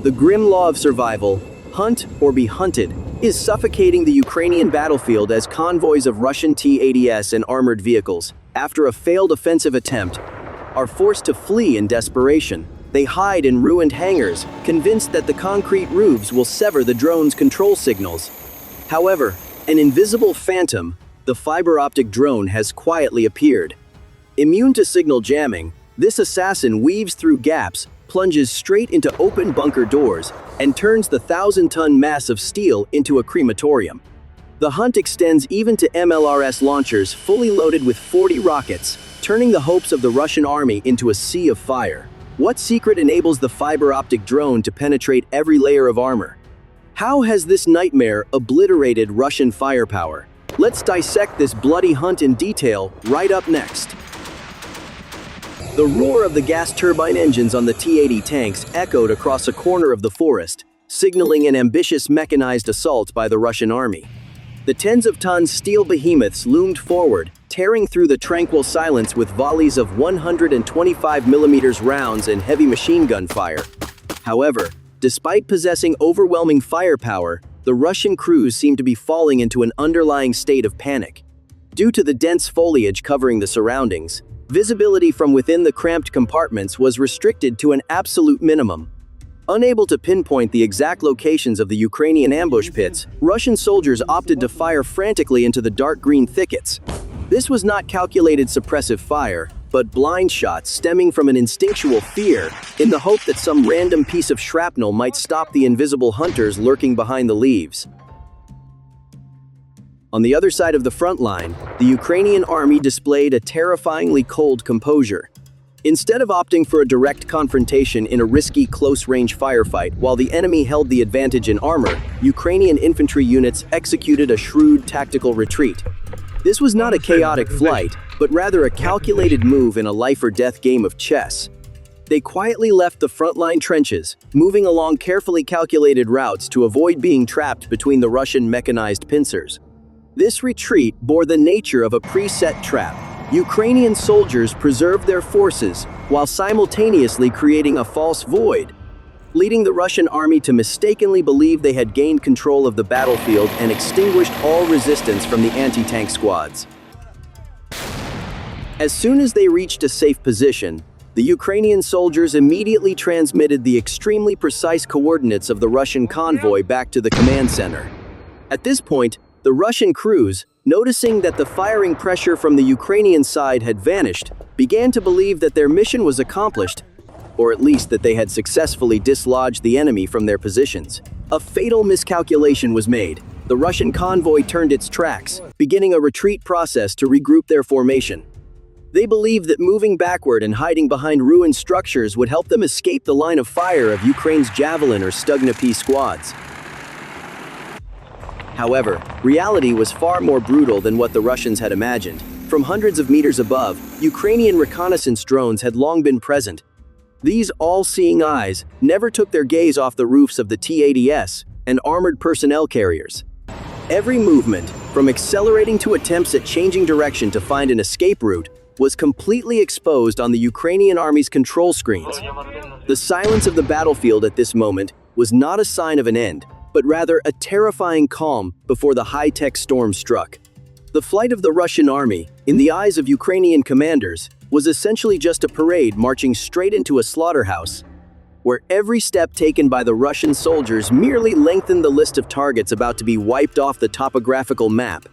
The grim law of survival, hunt or be hunted, is suffocating the Ukrainian battlefield as convoys of Russian T-80s and armored vehicles, after a failed offensive attempt, are forced to flee in desperation. They hide in ruined hangars, convinced that the concrete roofs will sever the drone's control signals. However, an invisible phantom, the fiber optic drone, has quietly appeared. Immune to signal jamming, this assassin weaves through gaps, plunges straight into open bunker doors, and turns the 1,000-ton mass of steel into a crematorium. The hunt extends even to MLRS launchers fully loaded with 40 rockets, turning the hopes of the Russian army into a sea of fire. What secret enables the fiber optic drone to penetrate every layer of armor? How has this nightmare obliterated Russian firepower? Let's dissect this bloody hunt in detail right up next. The roar of the gas turbine engines on the T-80 tanks echoed across a corner of the forest, signaling an ambitious mechanized assault by the Russian army. The tens of tons steel behemoths loomed forward, tearing through the tranquil silence with volleys of 125mm rounds and heavy machine gun fire. However, despite possessing overwhelming firepower, the Russian crews seemed to be falling into an underlying state of panic. Due to the dense foliage covering the surroundings, visibility from within the cramped compartments was restricted to an absolute minimum. Unable to pinpoint the exact locations of the Ukrainian ambush pits, Russian soldiers opted to fire frantically into the dark green thickets. This was not calculated suppressive fire, but blind shots stemming from an instinctual fear, in the hope that some random piece of shrapnel might stop the invisible hunters lurking behind the leaves. On the other side of the front line, the Ukrainian army displayed a terrifyingly cold composure. Instead of opting for a direct confrontation in a risky close-range firefight while the enemy held the advantage in armor, Ukrainian infantry units executed a shrewd tactical retreat. This was not a chaotic flight, but rather a calculated move in a life-or-death game of chess. They quietly left the frontline trenches, moving along carefully calculated routes to avoid being trapped between the Russian mechanized pincers. This retreat bore the nature of a preset trap. Ukrainian soldiers preserved their forces while simultaneously creating a false void, leading the Russian army to mistakenly believe they had gained control of the battlefield and extinguished all resistance from the anti-tank squads. As soon as they reached a safe position, the Ukrainian soldiers immediately transmitted the extremely precise coordinates of the Russian convoy back to the command center. At this point, the Russian crews, noticing that the firing pressure from the Ukrainian side had vanished, began to believe that their mission was accomplished, or at least that they had successfully dislodged the enemy from their positions. A fatal miscalculation was made. The Russian convoy turned its tracks, beginning a retreat process to regroup their formation. They believed that moving backward and hiding behind ruined structures would help them escape the line of fire of Ukraine's Javelin or Stugna-P squads. However, reality was far more brutal than what the Russians had imagined. From hundreds of meters above, Ukrainian reconnaissance drones had long been present. These all-seeing eyes never took their gaze off the roofs of the T-80s and armored personnel carriers. Every movement, from accelerating to attempts at changing direction to find an escape route, was completely exposed on the Ukrainian army's control screens. The silence of the battlefield at this moment was not a sign of an end, but rather a terrifying calm before the high-tech storm struck. The flight of the Russian army, in the eyes of Ukrainian commanders, was essentially just a parade marching straight into a slaughterhouse, where every step taken by the Russian soldiers merely lengthened the list of targets about to be wiped off the topographical map.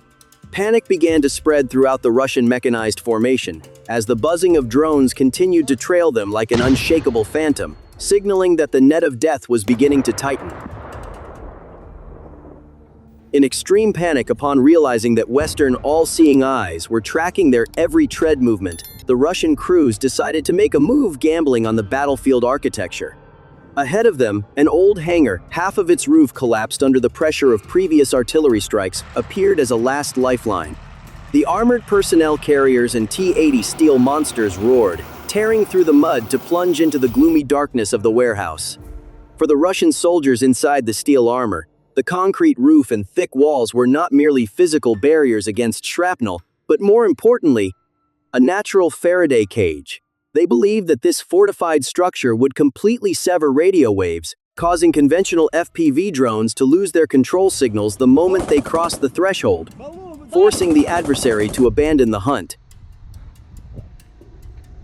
Panic began to spread throughout the Russian mechanized formation, as the buzzing of drones continued to trail them like an unshakable phantom, signaling that the net of death was beginning to tighten. In extreme panic upon realizing that Western all-seeing eyes were tracking their every tread movement, the Russian crews decided to make a move gambling on the battlefield architecture. Ahead of them, an old hangar, half of its roof collapsed under the pressure of previous artillery strikes, appeared as a last lifeline. The armored personnel carriers and T-80 steel monsters roared, tearing through the mud to plunge into the gloomy darkness of the warehouse. For the Russian soldiers inside the steel armor, the concrete roof and thick walls were not merely physical barriers against shrapnel, but more importantly, a natural Faraday cage. They believed that this fortified structure would completely sever radio waves, causing conventional FPV drones to lose their control signals the moment they cross the threshold, forcing the adversary to abandon the hunt.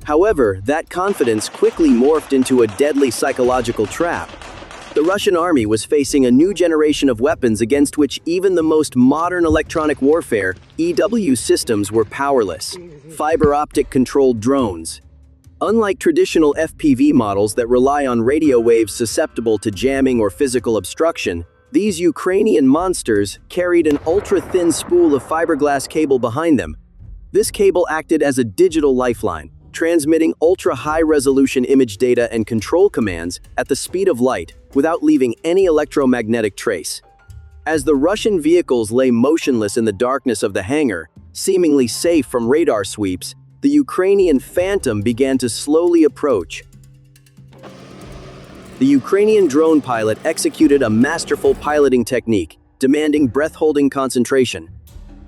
However, that confidence quickly morphed into a deadly psychological trap. The Russian army was facing a new generation of weapons against which even the most modern electronic warfare (EW) systems were powerless. Fiber optic-controlled drones. Unlike traditional FPV models that rely on radio waves susceptible to jamming or physical obstruction, these Ukrainian monsters carried an ultra-thin spool of fiberglass cable behind them. This cable acted as a digital lifeline, transmitting ultra-high-resolution image data and control commands at the speed of light without leaving any electromagnetic trace. As the Russian vehicles lay motionless in the darkness of the hangar, seemingly safe from radar sweeps, the Ukrainian Phantom began to slowly approach. The Ukrainian drone pilot executed a masterful piloting technique, demanding breath-holding concentration.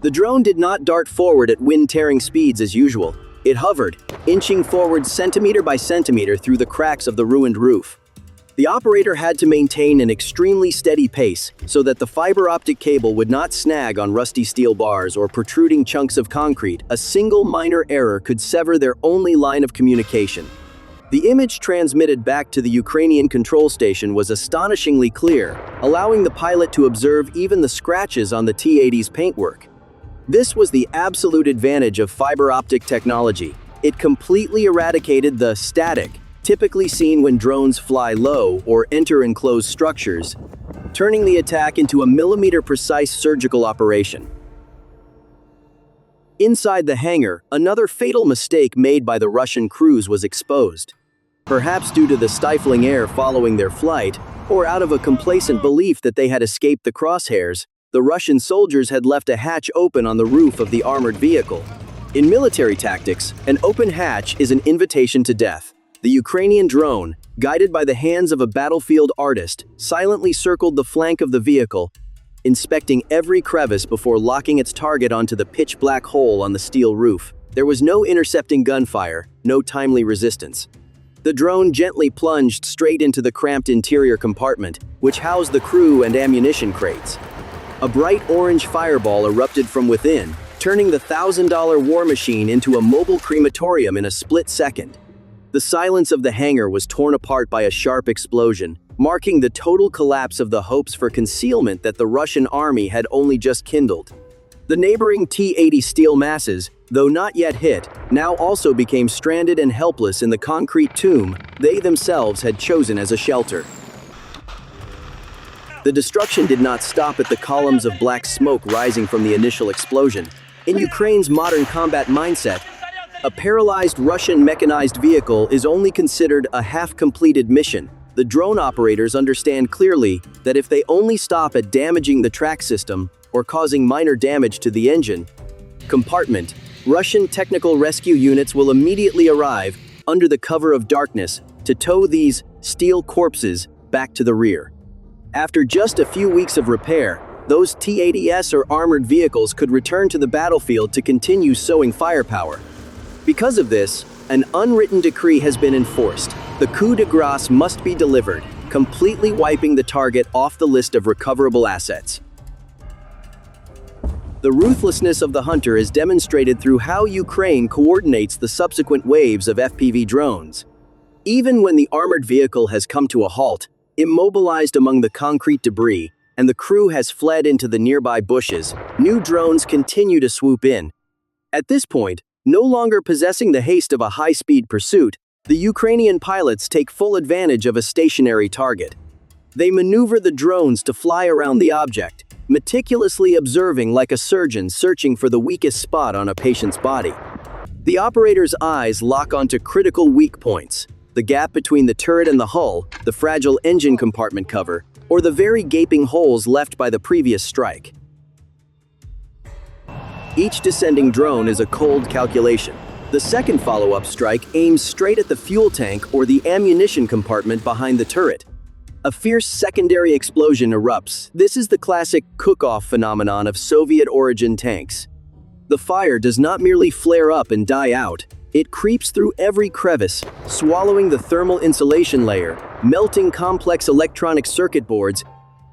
The drone did not dart forward at wind-tearing speeds as usual. It hovered, inching forward centimeter by centimeter through the cracks of the ruined roof. The operator had to maintain an extremely steady pace so that the fiber optic cable would not snag on rusty steel bars or protruding chunks of concrete. A single minor error could sever their only line of communication. The image transmitted back to the Ukrainian control station was astonishingly clear, allowing the pilot to observe even the scratches on the T-80s paintwork. This was the absolute advantage of fiber optic technology. It completely eradicated the static, typically seen when drones fly low or enter enclosed structures, turning the attack into a millimeter-precise surgical operation. Inside the hangar, another fatal mistake made by the Russian crews was exposed. Perhaps due to the stifling air following their flight, or out of a complacent belief that they had escaped the crosshairs, the Russian soldiers had left a hatch open on the roof of the armored vehicle. In military tactics, an open hatch is an invitation to death. The Ukrainian drone, guided by the hands of a battlefield artist, silently circled the flank of the vehicle, inspecting every crevice before locking its target onto the pitch-black hole on the steel roof. There was no intercepting gunfire, no timely resistance. The drone gently plunged straight into the cramped interior compartment, which housed the crew and ammunition crates. A bright orange fireball erupted from within, turning the $1,000 war machine into a mobile crematorium in a split second. The silence of the hangar was torn apart by a sharp explosion, marking the total collapse of the hopes for concealment that the Russian army had only just kindled. The neighboring T-80 steel masses, though not yet hit, now also became stranded and helpless in the concrete tomb they themselves had chosen as a shelter. The destruction did not stop at the columns of black smoke rising from the initial explosion. In Ukraine's modern combat mindset, a paralyzed Russian mechanized vehicle is only considered a half-completed mission. The drone operators understand clearly that if they only stop at damaging the track system or causing minor damage to the engine compartment, Russian technical rescue units will immediately arrive under the cover of darkness to tow these steel corpses back to the rear. After just a few weeks of repair, those T-80s or armored vehicles could return to the battlefield to continue sowing firepower. Because of this, an unwritten decree has been enforced. The coup de grace must be delivered, completely wiping the target off the list of recoverable assets. The ruthlessness of the hunter is demonstrated through how Ukraine coordinates the subsequent waves of FPV drones. Even when the armored vehicle has come to a halt, immobilized among the concrete debris, and the crew has fled into the nearby bushes, new drones continue to swoop in. At this point, no longer possessing the haste of a high-speed pursuit, the Ukrainian pilots take full advantage of a stationary target. They maneuver the drones to fly around the object, meticulously observing like a surgeon searching for the weakest spot on a patient's body. The operator's eyes lock onto critical weak points: the gap between the turret and the hull, the fragile engine compartment cover, or the very gaping holes left by the previous strike. Each descending drone is a cold calculation. The second follow-up strike aims straight at the fuel tank or the ammunition compartment behind the turret. A fierce secondary explosion erupts. This is the classic cook-off phenomenon of Soviet-origin tanks. The fire does not merely flare up and die out. It creeps through every crevice, swallowing the thermal insulation layer, melting complex electronic circuit boards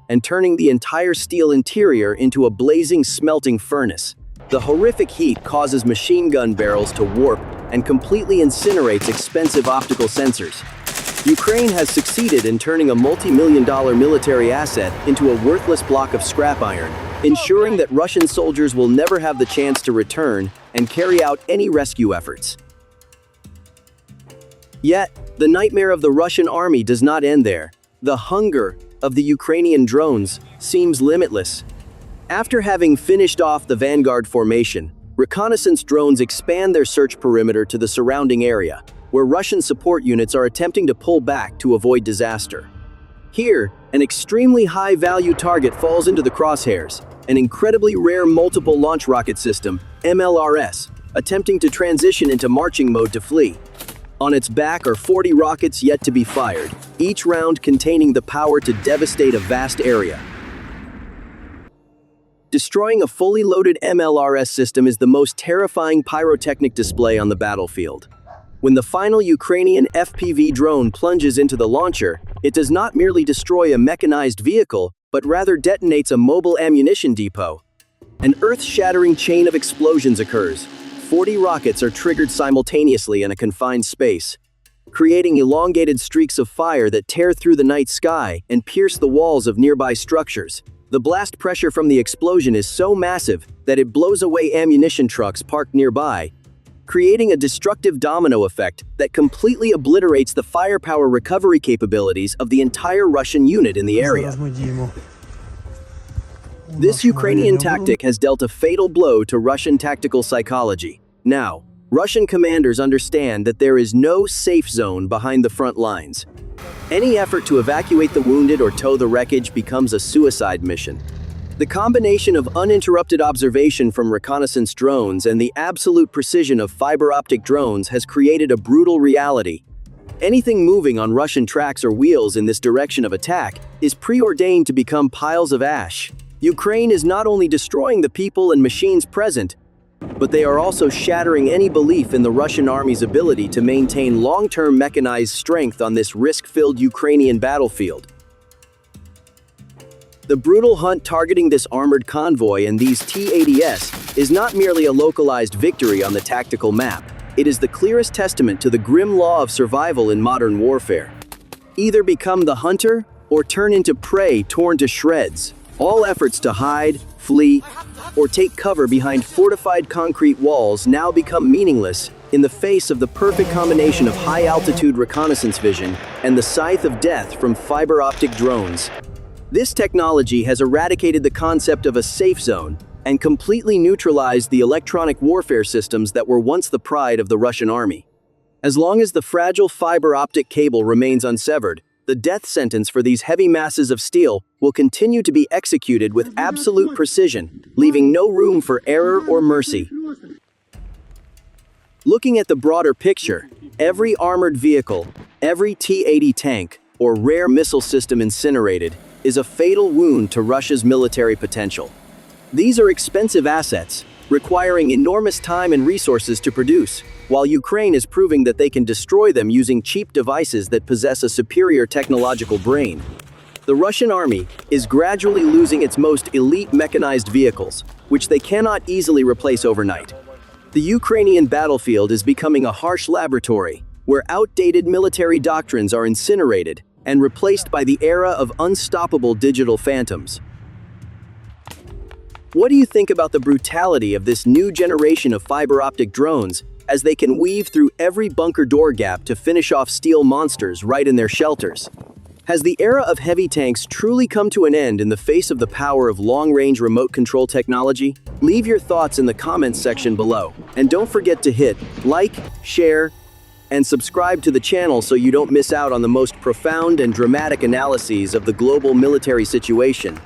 and turning the entire steel interior into a blazing smelting furnace. The horrific heat causes machine gun barrels to warp and completely incinerates expensive optical sensors. Ukraine has succeeded in turning a multi-million-dollar military asset into a worthless block of scrap iron, ensuring that Russian soldiers will never have the chance to return and carry out any rescue efforts. Yet, the nightmare of the Russian army does not end there. The hunger of the Ukrainian drones seems limitless. After having finished off the vanguard formation, reconnaissance drones expand their search perimeter to the surrounding area, where Russian support units are attempting to pull back to avoid disaster. Here, an extremely high-value target falls into the crosshairs, an incredibly rare multiple launch rocket system, MLRS, attempting to transition into marching mode to flee. On its back are 40 rockets yet to be fired, each round containing the power to devastate a vast area. Destroying a fully loaded MLRS system is the most terrifying pyrotechnic display on the battlefield. When the final Ukrainian FPV drone plunges into the launcher, it does not merely destroy a mechanized vehicle, but rather detonates a mobile ammunition depot. An earth-shattering chain of explosions occurs. 40 rockets are triggered simultaneously in a confined space, creating elongated streaks of fire that tear through the night sky and pierce the walls of nearby structures. The blast pressure from the explosion is so massive that it blows away ammunition trucks parked nearby, creating a destructive domino effect that completely obliterates the firepower recovery capabilities of the entire Russian unit in the area. This Ukrainian tactic has dealt a fatal blow to Russian tactical psychology. Now, Russian commanders understand that there is no safe zone behind the front lines. Any effort to evacuate the wounded or tow the wreckage becomes a suicide mission. The combination of uninterrupted observation from reconnaissance drones and the absolute precision of fiber optic drones has created a brutal reality. Anything moving on Russian tracks or wheels in this direction of attack is preordained to become piles of ash. Ukraine is not only destroying the people and machines present, but they are also shattering any belief in the Russian army's ability to maintain long-term mechanized strength on this risk-filled Ukrainian battlefield. The brutal hunt targeting this armored convoy and these T-80s is not merely a localized victory on the tactical map. It is the clearest testament to the grim law of survival in modern warfare. Either become the hunter or turn into prey torn to shreds. All efforts to hide, flee, or take cover behind fortified concrete walls now become meaningless in the face of the perfect combination of high-altitude reconnaissance vision and the scythe of death from fiber optic drones. This technology has eradicated the concept of a safe zone and completely neutralized the electronic warfare systems that were once the pride of the Russian army. As long as the fragile fiber optic cable remains unsevered, the death sentence for these heavy masses of steel will continue to be executed with absolute precision, leaving no room for error or mercy. Looking at the broader picture, every armored vehicle, every T-80 tank, or rare missile system incinerated is a fatal wound to Russia's military potential. These are expensive assets, requiring enormous time and resources to produce, while Ukraine is proving that they can destroy them using cheap devices that possess a superior technological brain. The Russian army is gradually losing its most elite mechanized vehicles, which they cannot easily replace overnight. The Ukrainian battlefield is becoming a harsh laboratory, where outdated military doctrines are incinerated and replaced by the era of unstoppable digital phantoms. What do you think about the brutality of this new generation of fiber optic drones as they can weave through every bunker door gap to finish off steel monsters right in their shelters? Has the era of heavy tanks truly come to an end in the face of the power of long-range remote control technology? Leave your thoughts in the comments section below. And don't forget to hit like, share, and subscribe to the channel so you don't miss out on the most profound and dramatic analyses of the global military situation.